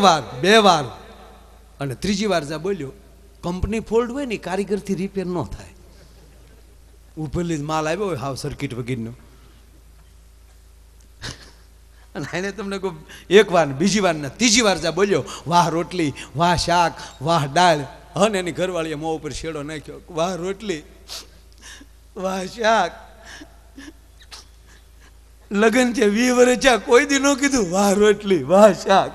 વાર, બે વાર અને ત્રીજી વાર જ્યાં બોલ્યો, કંપની ફોલ્ડ હોય ને કારીગરથી રિપેર ન થાય. ઉપરલી માલ આવ્યો હોય હાવ સર્કિટ વગેરેનો. અને એને તમને કહું એક વાર, બીજી વાર ને ત્રીજી વાર જ્યાં બોલ્યો, વાહ રોટલી, વાહ શાક, વાહ દાળ. અને એની ઘરવાળીએ મોં ઉપર શેડો નાખ્યો, વાહ રોટલી, વાહ શાક. લગ્ન છે 20 વર્ષ છે, કોઈ દી ન કીધું વાહ રોટલી, વાહ શાક.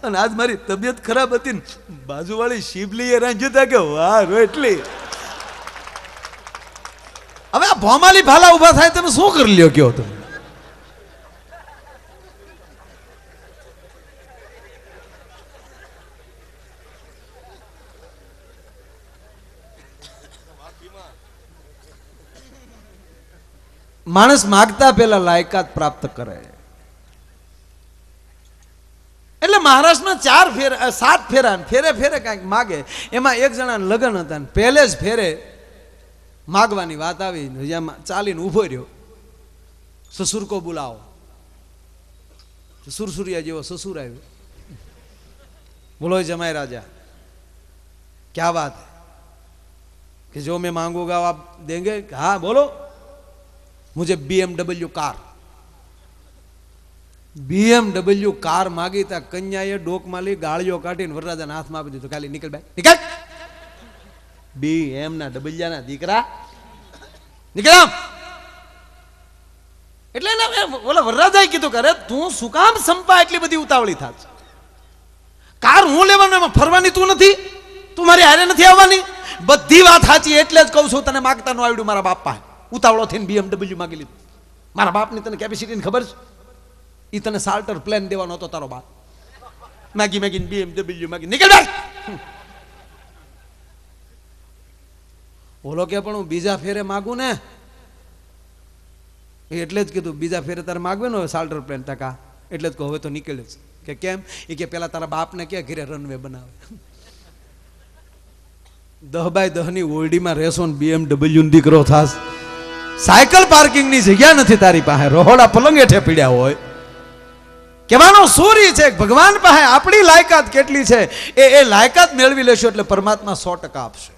અને આજ મારી તબિયત ખરાબ હતી ને બાજુવાળી શિબલીએ રાંધ્યું હતા કે વાહ રોટલી. હવે આ ભોમાલી ભાલા ઉભા થાય તમે શું કરી લ્યો કયો તમે? માણસ માગતા પહેલા લાયકાત પ્રાપ્ત કરે. એટલે મહારાષ્ટ્રમાં 4 ફેરા 7 ફેરા ફેરે ફેરે કાંઈક માગે. એમાં એક જણાના લગ્ન હતા ને પહેલે જ ફેરે માગવાની વાત આવી. જેમાં ચાલીને ઊભો રહ્યો, સસુર કો બુલાવો. સુરસુરિયા જેવો સસુર આવ્યો. બોલો જમાઈ રાજા, ક્યા વાત है कि जो मैं मांगूंगा आप देंगे? हाँ बोलो. मुझे BMW कार. BMW કાર માગી તા કન્યાએ ડોકમાં લઈ ગાળીઓ કાઢીને વરરાજાના હાથમાં આપી દીધું. ખાલી નીકળ ભાઈ નીકળ. BM ના ડબલિયા ના દીકરા નીકળ. એટલે ઓલા વરરાજાએ કીધું કે અરે તું શું કામ સંપા એટલી બધી ઉતાવળી થાત? કાર હું લેવાનો, એમાં ફરવાની તું નથી, તું મારી હારે નથી આવવાની. બધી વાત સાચી, એટલે જ કહું છું તને માગતા ન આવડ્યું મારા બાપા. ઉતાવળો થઈને BMW માગી લીધું. મારા બાપની તને કેપેસિટીની ખબર છે? એ તને સાલ્ટર પ્લેન દેવાનો હતો તારો બાપ. માગી માગીને BMW માગી નીકળ ભાઈ. ઓલો કે પણ હું બીજા ફેરે માગું ને, એટલે જ કીધું બીજા ફેરે તારે માગવે ને સાલ્ટર પ્લેન ટકા. એટલે જ કહું હવે તો નીકળે જ. કે કેમ? એ કે પેલા તારા બાપને કે ઘરે રનવે બનાવે. 10x10 ની ઓરડીમાં રહેશો ને BMW દીકરો થાસ. સાયકલ પાર્કિંગ ની જગ્યા નથી તારી પાસે, રોહોડા પલંગ હેઠે પીડ્યા હોય. કહેવાનો સૂરી છે ભગવાન પાસે આપણી લાયકાત કેટલી છે એ લાયકાત મેળવી લેશો એટલે પરમાત્મા 100% આપશે.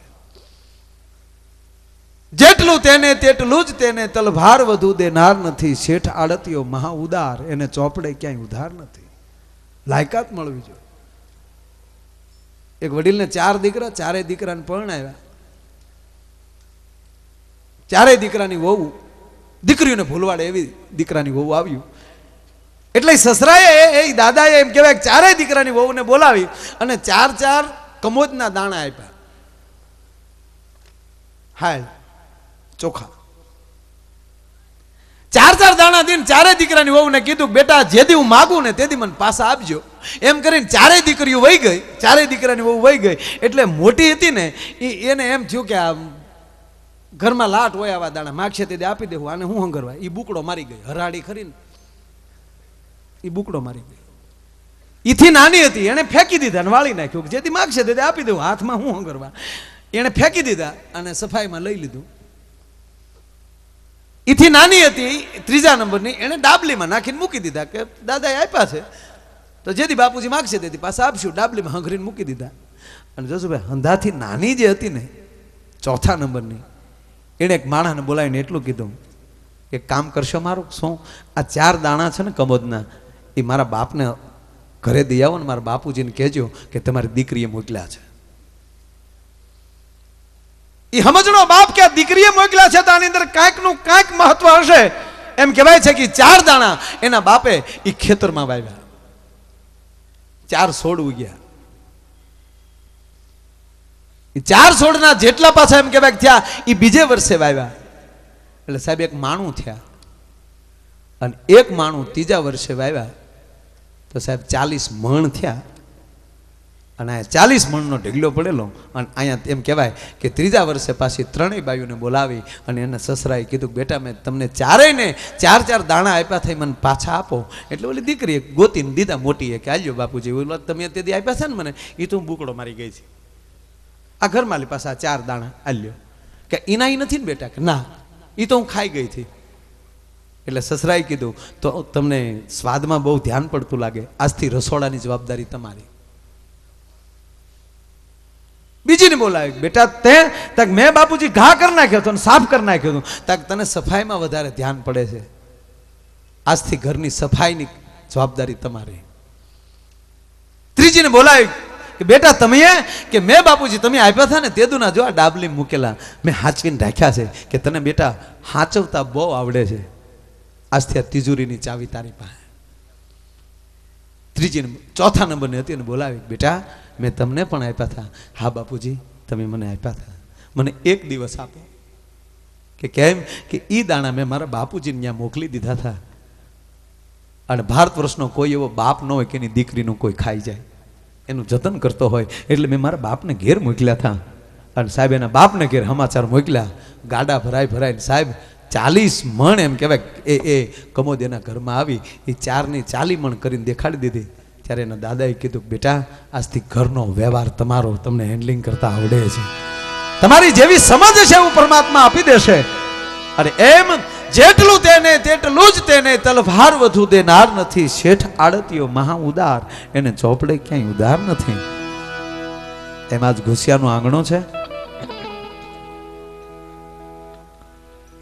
જેટલું તેને તેટલું જ તેને, તલભાર વધુ દેનાર નથી. શેઠ આડતીઓ મહા ઉદાર, એને ચોપડે ક્યાંય ઉધાર નથી. લાયકાત મળવી જોઈએ. એક વડીલને 4 દીકરા, 4 દીકરાને પરણાવ્યા. 4 દીકરાની વહુ, દીકરીઓને ભૂલવાડે એવી દીકરાની વહુ આવ્યું. એટલે સસરાએ એ દાદાએ એમ કહેવાય 4 દીકરાની વહુને બોલાવી અને 4 કમોદના દાણા આપ્યા. હાય ચોખા 4 દાણા દઈને 4 દીકરાની વહુને કીધું બેટા જેદી હું માગું ને તેદી મને પાછા આપજો. એમ કરીને 4 દીકરીઓ વહી ગઈ, 4 દીકરાની વહુ વહી ગઈ. એટલે મોટી હતી ને એને એમ થયું કે આ ઘરમાં લાટ હોય આવા દાણા માગશે તે આપી દેવું, આને હું હંગરવા. એ બુકડો મારી ગઈ, હરાડી ખરીને એ બુકડો મારી ગઈ. ઈથી નાની હતી, એને ફેંકી દીધા અને વાળી નાખ્યું. જેથી માગશે તે આપી દેવું, હાથમાં હું હંગરવા. એને ફેંકી દીધા અને સફાઈમાં લઈ લીધું. ઈથી નાની હતી 3જા નંબરની, એને ડાબલીમાં નાખીને મૂકી દીધા કે દાદાએ આપ્યા છે તો જેથી બાપુજી માગશે તેથી પાછા આપશું. ડાબલીમાં હંગરીને મૂકી દીધા. અને જસુભાઈ હંધાથી નાની જે હતી ને 4થા નંબરની, એણે એક માણસને બોલાવીને એટલું કીધું કે કામ કરશો મારું? શું? આ 4 દાણા છે ને કમોદના, એ મારા બાપને ઘરે દઈ આવો ને મારા બાપુજીને કહેજો કે તમારી દીકરીએ મોકલ્યા છે. એ સમજણો બાપ કે દીકરીએ મોકલ્યા છે તો આની અંદર કાંઈકનું કાંઈક મહત્વ હશે. એમ કહેવાય છે કે 4 દાણા એના બાપે એ ખેતરમાં વાવ્યા. 4 છોડ ઉગ્યા. એ 4 છોડના જેટલા પાછા એમ કહેવાય થયા એ બીજે વર્ષે વાવ્યા. એટલે સાહેબ એક માણું થયા અને એક માણું 3જા વર્ષે વાવ્યા તો સાહેબ 40 મણ થયા. અને આ 40 મણનો ઢગલો પડેલો. અને અહીંયા એમ કહેવાય કે 3જા વર્ષે પાછી 3 બાયુને બોલાવી અને એને સસરાએ કીધું બેટા મેં તમને 4ને 4 દાણા આપ્યા થઈ મને પાછા આપો. એટલે ઓલી દીકરીએ ગોતીને દીધા મોટીએ કે આલ્યો બાપુજી, ઓલા તમે તેથી આપ્યા છે ને મને એ તો હું બુકડો મારી ગઈ છે. આ ઘરમાલી પાસે આ 4 દાણા આલ્યો. કે એના ઈ નથી ને બેટા? કે ના, એ તો હું ખાઈ ગઈ હતી. એટલે સસરાએ કીધું તો તમને સ્વાદમાં બહુ ધ્યાન પડતું લાગે, આજથી રસોડાની જવાબદારી તમારી. બીજીને બોલાવી, બેટા તે તક મેં બાપુજી ઘા કરી નાખ્યો હતો, સાફ કરી નાખ્યો હતો, તક તને સફાઈમાં વધારે ધ્યાન પડે છે, આજથી ઘરની સફાઈની જવાબદારી તમારી. ત્રીજીને બોલાવી કે બેટા તમે કે મેં બાપુજી તમે આપ્યા હતા ને તેદુના જો આ ડાબલી મૂકેલા મેં હાચવીને રાખ્યા છે કે તને બેટા હાચવતા બહુ આવડે છે, આજથી આ તિજોરીની ચાવી તારી પાસે. ત્રીજીને ચોથા નંબરની હતી એને બોલાવી, બેટા મેં તમને પણ આપ્યા હતા. હા બાપુજી તમે મને આપ્યા હતા, મને એક દિવસ આપો. કે કેમ? કે ઈ દાણા મેં મારા બાપુજીને ત્યાં મોકલી દીધા હતા, અને ભારત વર્ષનો કોઈ એવો બાપ ન હોય કે એની દીકરીનું કોઈ ખાઈ જાય, એનું જતન કરતો હોય, એટલે મેં મારા બાપને ઘેર મોકલ્યા હતા. અને સાહેબ એના બાપને ઘેર સમાચાર મોકલ્યા, ગાડા ભરાઈને સાહેબ 40 મણ એમ કહેવાય એ કમોદ એના ઘરમાં આવી, એ 4ની 40 મણ કરીને દેખાડી દીધી. ત્યારે એના દાદાએ કીધું, બેટા આજથી ઘરનો વ્યવહાર તમારો, તમને હેન્ડલિંગ કરતા આવડે છે, તમારી જેવી સમજ છે એવું પરમાત્મા આપી દેશે. અને એમ જેટલું તેને તેટલું જ તેને, તલવાર વધુ દેનાર નથી, શેઠ આડતીયો મહા ઉદાર, એને ચોપડે ક્યાંય ઉદાર નથી. એમાં જ ઘુસિયાનો આંગણો છે.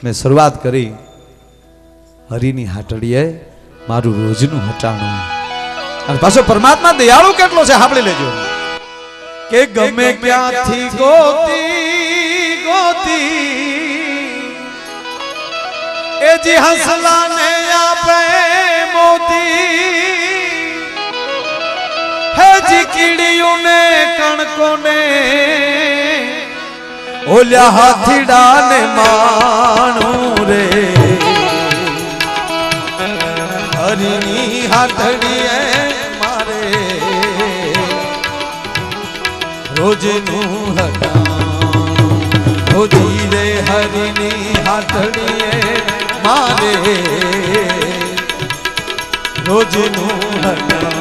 મેં શરૂઆત કરી, હરિની હાટડીએ મારું રોજનું હટાણું. અને પાછો પરમાત્મા દયાળુ કેટલો છે સાંભળી લેજો. કે ગમે ક્યાંથી ગોતી ગોતી એ જી હંસલાને આપે મોતી, હે જી કીડીઓને કણકોને ઓલ્યા હાથીડાને માણું રે, હરિની હાથડીએ મારે રોજનું હટાણું, રોજી રે હરિની હાથડીએ મારે રોજનું હટાણું.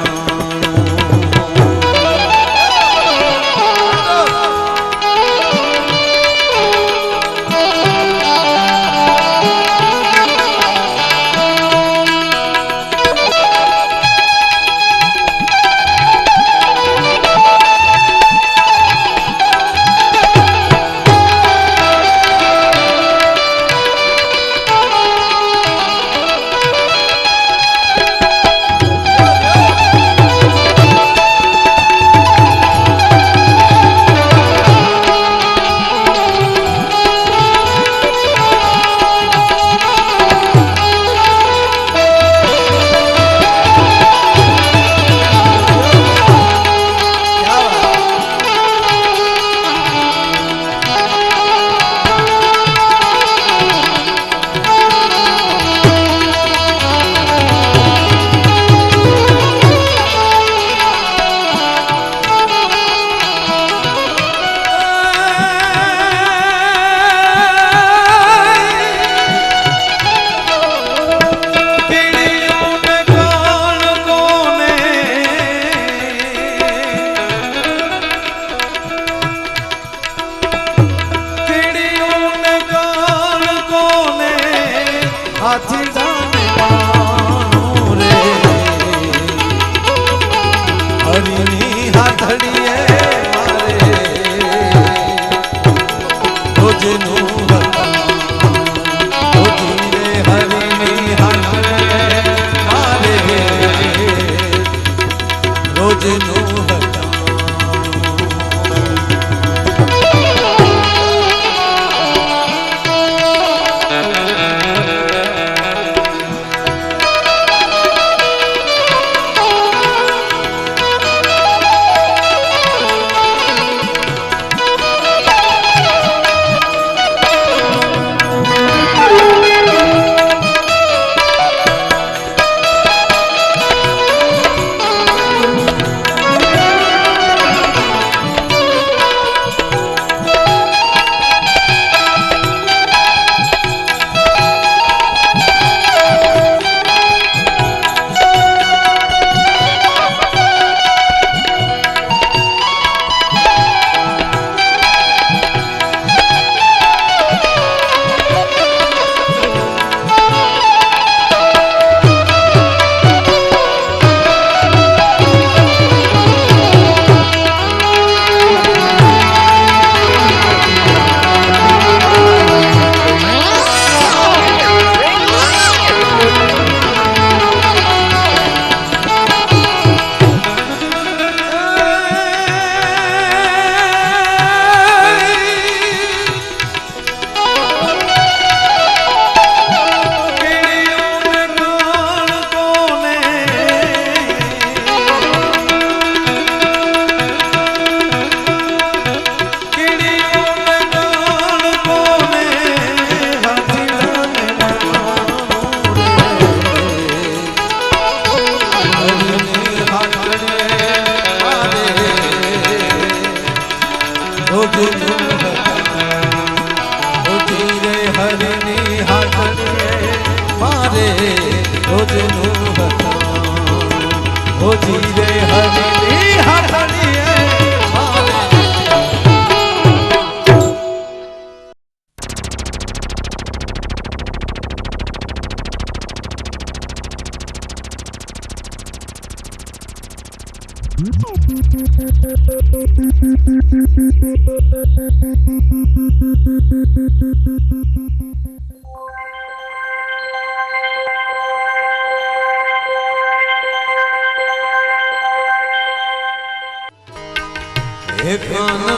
હરિની હાથડીએ મારે રોજનું હરિની હાથડીએ મારે રોજનું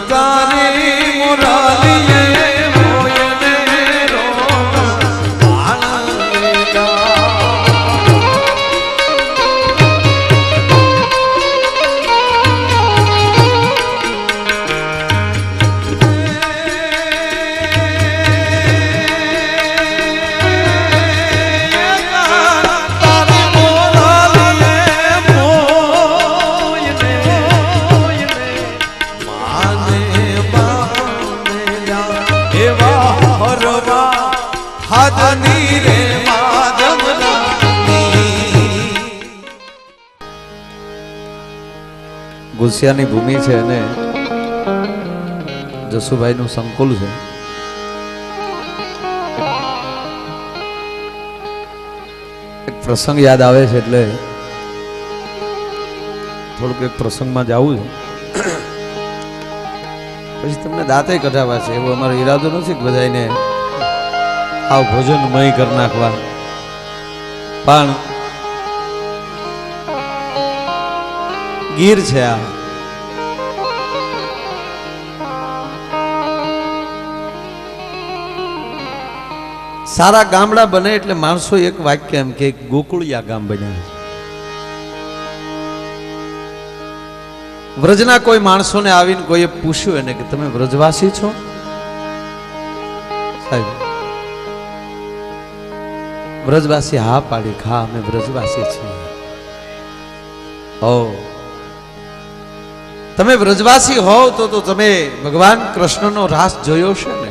તારી મુરાલીએ મોયને ગુસ્યાની ભૂમિ છે અને જસુભાઈ નું સંકુલ છે. એક પ્રસંગ યાદ આવે છે એટલે થોડુંક એક પ્રસંગમાં જવું છે, પછી તમને દાંતે કઢાવા છે. એવો અમારો ઈરાદો નથી કે બધાને આવ ભોજનમય કરી નાખવા, પણ ગીર છે આ. સારા ગામડા બને એટલે માણસો એક વાક્ય એમ કે ગોકુળિયા ગામ બન્યા છે. વ્રજના કોઈ માણસોને આવીને કોઈએ પૂછ્યું એને કે તમે વ્રજવાસી છો સાહેબ? વ્રજવાસી હા પાડી, હા અમે વ્રજવાસી છીએ. ઓ તમે વ્રજવાસી હોવ તો તમે ભગવાન કૃષ્ણનો રાસ જોયો છે ને?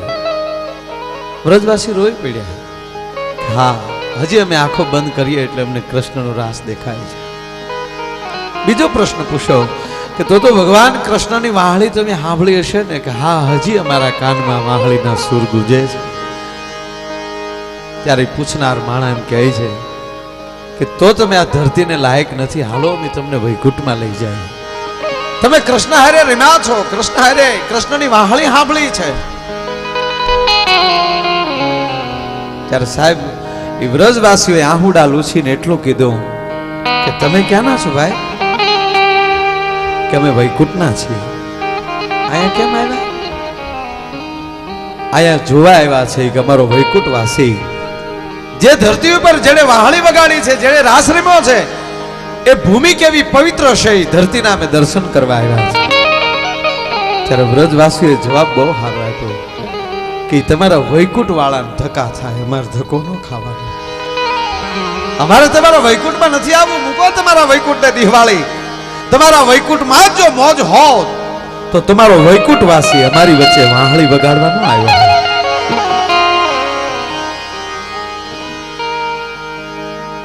વ્રજવાસી રોઈ પડ્યા. હા, હજી અમે આંખો બંધ કરીએ એટલે અમને કૃષ્ણનો રાસ દેખાય છે. બીજો પ્રશ્ન પૂછો કે તો ભગવાન કૃષ્ણની વાહળી તમે સાંભળી હશે ને? કે હા, હજી અમારા કાનમાં વાહળીના સુર ગુંજે છે. ત્યારે પૂછનાર માણા એમ કહે છે કે તો તમે આ ધરતીને લાયક નથી, હાલો અમે તમને વૈકુંઠમાં લઈ જાય. તમે કૃષ્ણ હારે રમ્યા છો, કૃષ્ણ હારે કૃષ્ણની વાહળી સાંભળી છે. ત્યારે સાહેબ એ વ્રજવાસીઓએ આહુડા લૂછીને એટલું કીધું કે તમે ક્યાંના છો ભાઈ? કે અમે વૈકુંઠના છીએ. અહીંયા કેમ આવ્યા? અહીંયા જોવા આવ્યા છે કે અમારો વૈકુંઠ વાસી જે ધરતી ઉપર જેણે વાહળી વગાડી છે, જેણે રાસ રમ્યો છે, એ ભૂમિ કેવી પવિત્ર છે, એ ધરતીના અમે દર્શન કરવા આવ્યા છે. ત્યારે વ્રજવાસીઓએ જવાબ બહુ સારો આપ્યો કે તમારા વૈકુંઠ વાળાને ધક્કા થાય, અમારે ધક્કો ન ખાવાનો. અમારે તમારા વૈકુંઠમાં નથી આવવું. મૂકો તમારા વૈકુંઠને દિવાળી. તમારા વૈકુંઠમાં જો મોજ હોત તો તમારો વૈકુંઠ વાસી અમારી વચ્ચે વાહળી વગાડવાનો આવ્યો.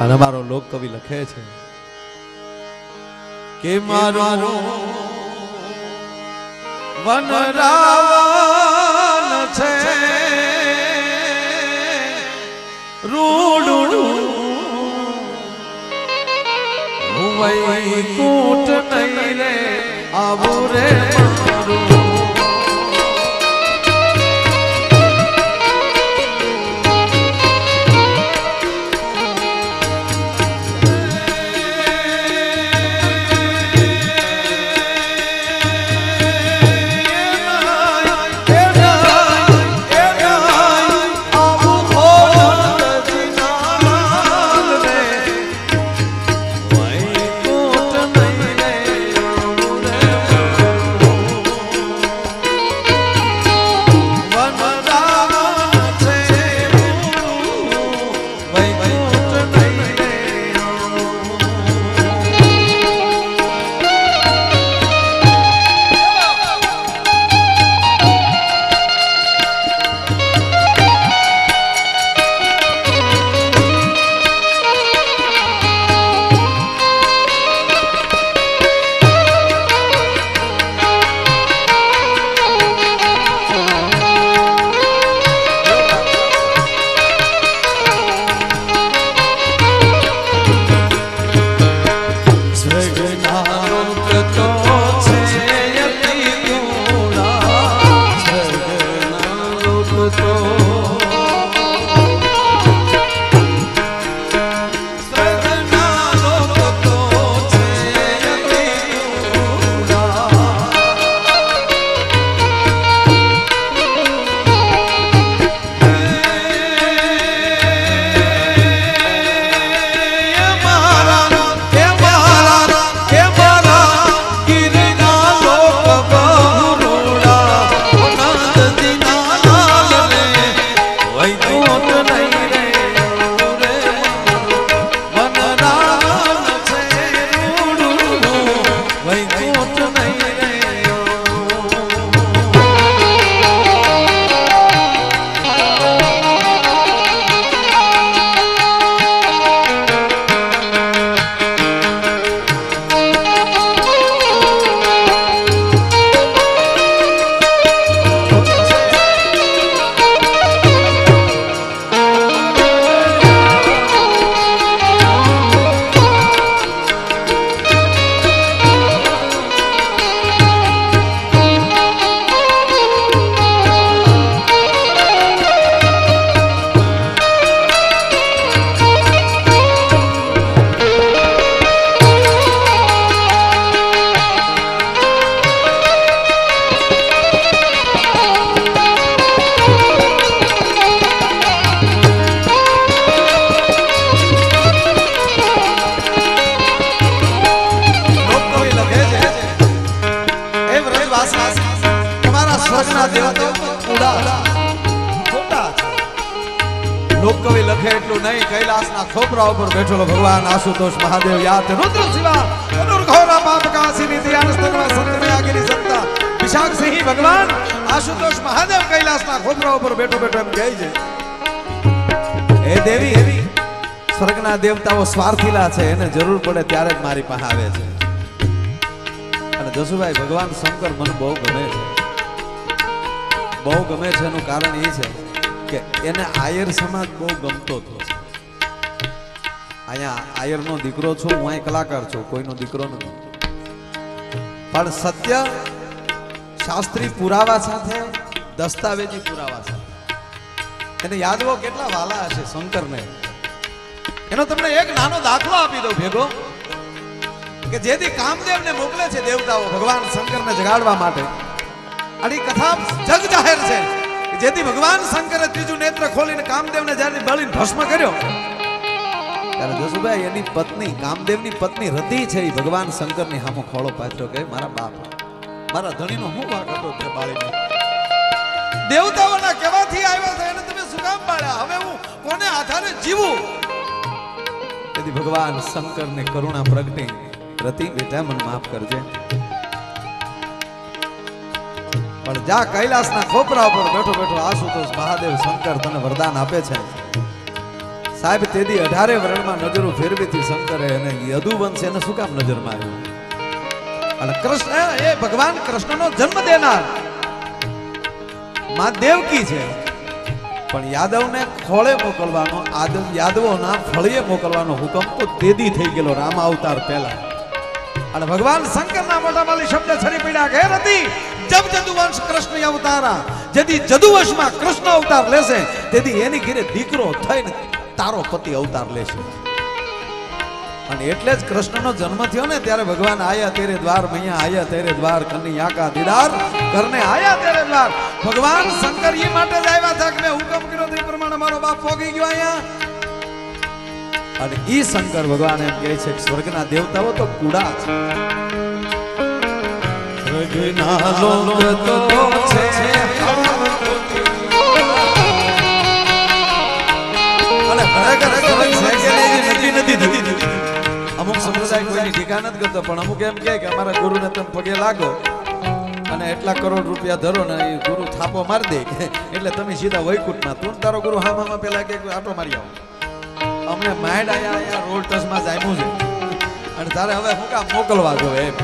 અને અમારો લોક કવિ લખે છે કે મારો વનરાવન છે રૂડું, વૈકુંઠ નહીં રે આવું રે મારું. વાસી તમારા સ્વર્ગના દેવતાઓ ઉડા ખોટા છે. લોકકવિ લખે એટલું નહીં, કૈલાસના ખોપરા ઉપર બેઠેલો ભગવાન આશુતોષ મહાદેવ યાત રુદ્ર શિવા અનુર્ઘોરા પાપ કાસીની ધ્યાન સ્તનમાં સંતમે આગેની સંતા વિશાખ સિંહ ભગવાન આશુતોષ મહાદેવ કૈલાસના ખોપરા ઉપર બેઠો બેઠો એમ કહે છે, હે દેવી, સ્વર્ગના દેવતાઓ સ્વાર્થીલા છે, એને જરૂર પડે ત્યારે જ મારી પાસે આવે છે. અને જસુભાઈ ભગવાન શંકર મને બહુ ગમે છે, બહુ ગમે છે. એનું કારણ એ છે કે એને આયર સમાજ બહુ ગમતો હતો. અહીંયા આયરનો દીકરો છું, હું અહીં કલાકાર છું, કોઈનો દીકરો નથી. પણ સત્ય શાસ્ત્રી પુરાવા સાથે, દસ્તાવેજી પુરાવા સાથે. એને યાદવો કેટલા વાલા હશે શંકરને. એનો તમને એક નાનો દાખલો આપી દઉં ભેગો, કે જેથી કામદેવને મોકલે છે દેવતાઓ ભગવાન શંકરને જગાડવા માટે. આની કથા જગ જાહેર છે કે જેથી ભગવાન શંકરે ત્રીજું નેત્ર ખોલીને કામદેવને જ્યારે બળીને ભસ્મ કર્યો, ત્યારે જસુભાઈ એની પત્ની, કામદેવની પત્ની રતિ છે, એ ભગવાન શંકરની સામે ખોળો પાથર્યો કે મારા બાપ, મારા ધણીનો હું વાંક હતો તે બાળીને. દેવતાઓના કહેવાથી આવ્યો છે, એને તમે શું કામ પાડ્યા? હવે હું કોને આધારે જીવું? તેથી ભગવાન શંકરને કરુણા પ્રગટી, રતિ બેટા મને માફ કરજે, પણ જા કૈલાસના ખોપરા ઉપર બેઠો બેઠો આશુતોષ મહાદેવ શંકર તને વરદાન આપે છે. સાહેબ તેદી 18 વર્ણમાં નજરો ફેરવીથી શંકરે અને યદુવંશ એને શું કામ નજરમાં આવ્યું? અને કૃષ્ણ એ ભગવાન કૃષ્ણનો જન્મ દેનાર માં દેવકી છે, પણ યાદવને ખોળે મોકલવાનો, યાદવોના ફળીએ મોકલવાનો હુકમ તો તેદી થઈ ગયેલો રામ અવતાર પહેલા. અને ભગવાન શંકરના મોઢામાંથી શબ્દ છરી પડ્યા કે હતી જબ જદુવંશ કૃષ્ણ અવતારા, જેથી જદુવંશમાં કૃષ્ણ અવતાર લેશે તેથી એની ઘરે દીકરો થઈને તારો પતિ અવતાર લેશે. અને એટલે જ કૃષ્ણનો જન્મ થયો ને ત્યારે ભગવાન આયા તેરે દ્વાર, મૈયા આયા તેરે દ્વાર, કન્યા કા દીદાર કરને આયા તેરે દ્વાર. ભગવાન શંકર એ માટે જ આવ્યા હતા કે મેં હુકમ કર્યો તે પ્રમાણે મારો બાપ પોગી ગયો અહીંયા. અને ઈ શંકર ભગવાન એમ કહે છે કે સ્વર્ગના દેવતાઓ તો કુડા છે, સ્વર્ગના લોક તો છે અને ખરેખર નક્કી નથી થતી. અમુક સંપ્રદાય કોઈની ટીકા નથી કરતો, પણ અમુક એમ કહે કે અમારા ગુરુને તમે પગે લાગો અને એટલા કરોડ રૂપિયા ધરો ને એ ગુરુ થાપો મારી દે એટલે તમે સીધા વૈકુંઠમાં, તું તારો ગુરુ હામાં પેલા કે આટો મારી આવો. અમને માઇન્ડ અહીંયા રોડ ટચમાં જામ્યું છે અને તારે હવે હું કામ મોકલવા જોઈએ એમ.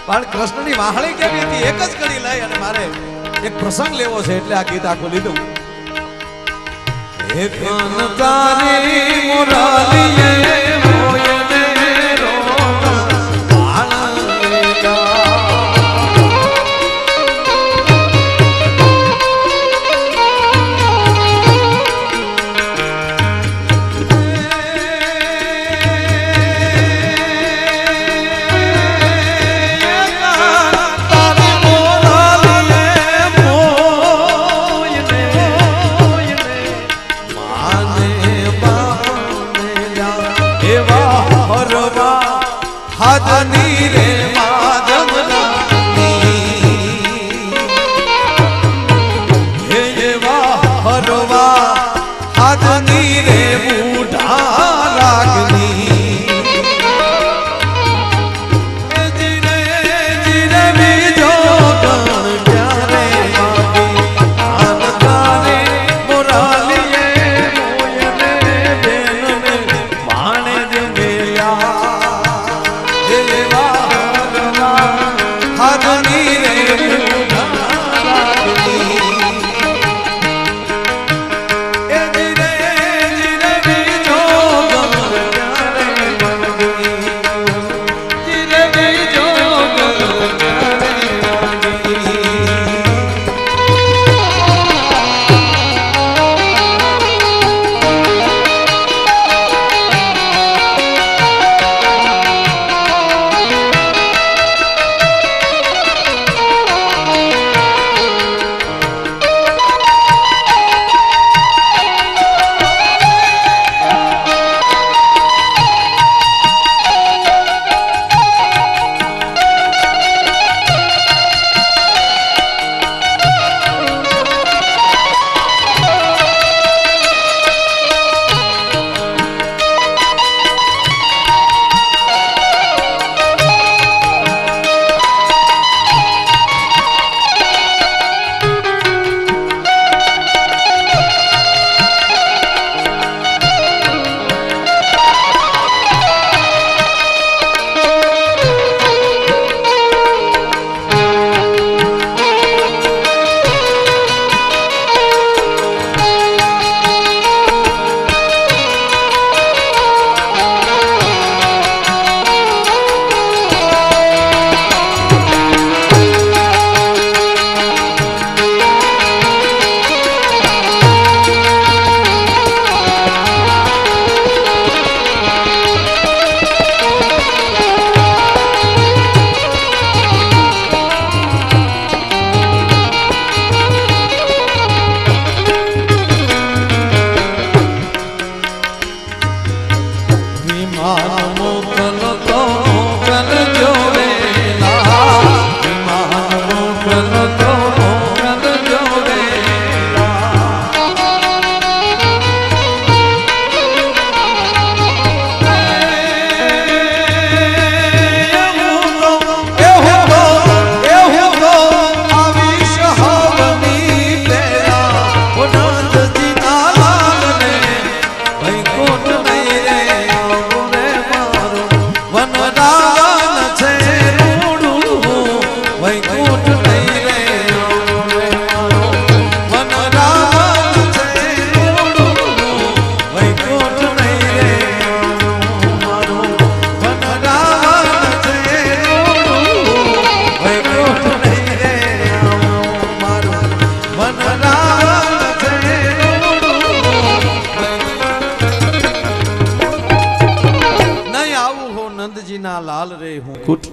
પણ કૃષ્ણની વાહળી કેવી હતી એક જ કડી લઈ અને મારે એક પ્રસંગ લેવો છે એટલે આ ગીત આખું લીધું. એક તારી મુરાલીએ મોયને રોતા આનંદા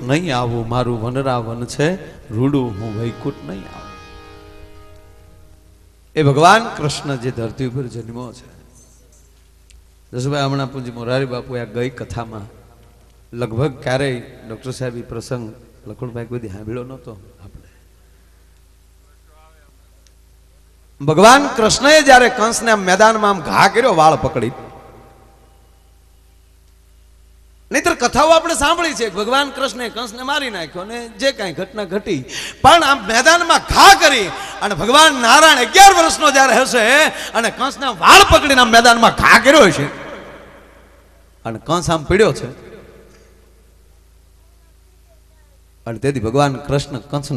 નહીં આવું, મારું વનરાવન છે રૂડું, હું વૈકુંઠ નહીં આવું. એ ભગવાન કૃષ્ણ જે ધરતી ઉપર જન્મ્યો છે. જસભાઈ હમણાં પૂજી મોરારી બાપુ આ ગઈ કથામાં લગભગ ક્યારેય ડૉક્ટર સાહેબ એ પ્રસંગ લખણભાઈ કોઈ દી સાંભળ્યો નહોતો. આપણે ભગવાન કૃષ્ણએ જ્યારે કંસને આમ મેદાનમાં આમ ઘા કર્યો વાળ પકડી, નહીતર કથાઓ આપણે સાંભળી છે ભગવાન કૃષ્ણે કંસને મારી નાખ્યો ને જે કાંઈ ઘટના ઘટી, પણ આમ મેદાનમાં ઘા કરી અને ભગવાન નારાયણ 11 વર્ષનો જ્યારે હશે અને કંસને વાળ પકડીને આમ મેદાનમાં ઘા કર્યો છે અને કંસ આમ પીડ્યો છે અને તેથી ભગવાન કૃષ્ણ કંસ